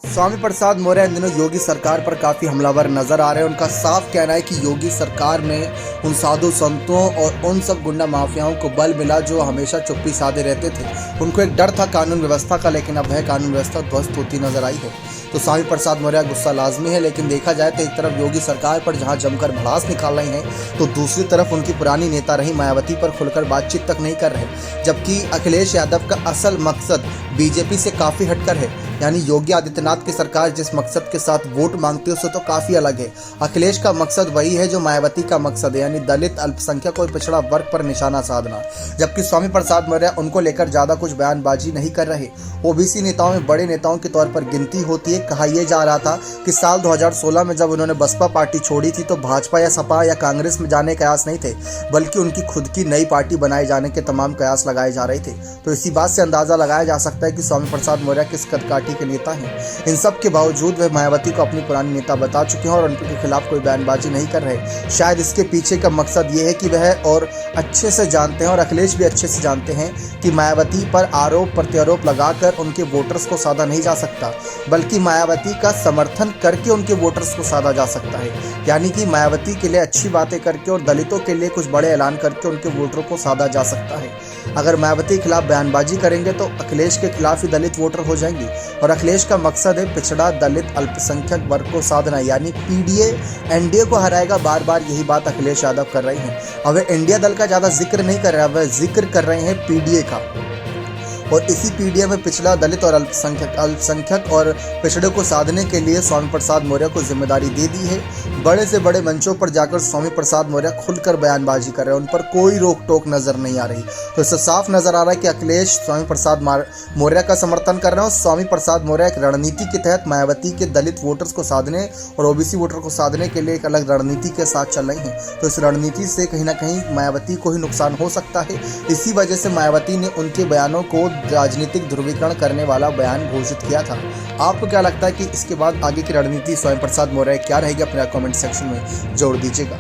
स्वामी प्रसाद मौर्य इन दिनों योगी सरकार पर काफ़ी हमलावर नजर आ रहे हैं। उनका साफ कहना है कि योगी सरकार में उन साधु संतों और उन सब गुंडा माफियाओं को बल मिला जो हमेशा चुप्पी साधे रहते थे। उनको एक डर था कानून व्यवस्था का, लेकिन अब वह कानून व्यवस्था ध्वस्त होती नजर आई है। तो स्वामी प्रसाद मौर्य गुस्सा लाजमी है, लेकिन देखा जाए तो एक तरफ योगी सरकार पर जहां जमकर भड़ास निकाल रहे हैं, तो दूसरी तरफ उनकी पुरानी नेता रही मायावती पर खुलकर बातचीत तक नहीं कर रहे। जबकि अखिलेश यादव का असल मकसद बीजेपी से काफ़ी हटकर है, यानी योगी आदित्यनाथ की सरकार जिस मकसद के साथ वोट मांगती है उससे तो काफ़ी अलग है। अखिलेश का मकसद वही है जो मायावती का मकसद है, यानी दलित, अल्पसंख्यक और पिछड़ा वर्ग पर निशाना साधना। जबकि स्वामी प्रसाद मौर्य उनको लेकर ज़्यादा कुछ बयानबाजी नहीं कर रहे। ओबीसी नेताओं में बड़े नेताओं के तौर पर गिनती होती है। कहा यह जा रहा था कि साल 2016 में जब उन्होंने बसपा पार्टी छोड़ी थी तो भाजपा या सपा या कांग्रेस में जाने के कयास नहीं थे, बल्कि उनकी खुद की नई पार्टी बनाए जाने के तमाम कयास लगाए जा रहे थे। तो इसी बात से अंदाजा लगाया जा सकता है कि स्वामी प्रसाद मौर्य किस कदकाठी के नेता हैं। इन सब के बावजूद वह मायावती को अपनी पुरानी नेता बता चुके हैं और उनके खिलाफ कोई बयानबाजी नहीं कर रहे। शायद इसके पीछे का मकसद ये है कि वह और अच्छे से जानते हैं और अखिलेश भी अच्छे से जानते हैं कि मायावती पर आरोप प्रत्यारोप लगाकर उनके वोटर्स को साधा नहीं जा सकता, बल्कि मायावती का समर्थन करके उनके वोटर्स को साधा जा सकता है। यानी कि मायावती के लिए अच्छी बातें करके और दलितों के लिए कुछ बड़े ऐलान करके उनके वोटरों को साधा जा सकता है। अगर मायावती के खिलाफ बयानबाजी करेंगे तो अखिलेश के खिलाफ ही दलित वोटर हो जाएंगे, और अखिलेश का मकसद है पिछड़ा, दलित, अल्पसंख्यक वर्ग को साधना, यानी पीडीए एनडीए को हराएगा। बार बार यही बात अखिलेश यादव कर रहे हैं। अब वे इंडिया दल का ज़्यादा जिक्र नहीं कर रहे, वह जिक्र कर रहे हैं पीडीए का। और इसी पीडीए में पिछड़ा, दलित और अल्पसंख्यक और पिछड़े को साधने के लिए स्वामी प्रसाद मौर्य को जिम्मेदारी दे दी है। बड़े से बड़े मंचों पर जाकर स्वामी प्रसाद मौर्य खुलकर बयानबाजी कर रहे हैं, उन पर कोई रोक टोक नजर नहीं आ रही। तो इससे साफ नजर आ रहा है कि अखिलेश स्वामी प्रसाद मौर्य का समर्थन कर रहे हैं और स्वामी प्रसाद मौर्य एक रणनीति के तहत मायावती के दलित वोटर्स को साधने और ओबीसी वोटर को साधने के लिए एक अलग रणनीति के साथ चल रही हैं। तो इस रणनीति से कहीं ना कहीं मायावती को ही नुकसान हो सकता है। इसी वजह से मायावती ने उनके बयानों को राजनीतिक ध्रुवीकरण करने वाला बयान घोषित किया था। आपको क्या लगता है कि इसके बाद आगे की रणनीति स्वामी प्रसाद मौर्य क्या रहेगी? अपने कमेंट सेक्शन में जोड़ दीजिएगा।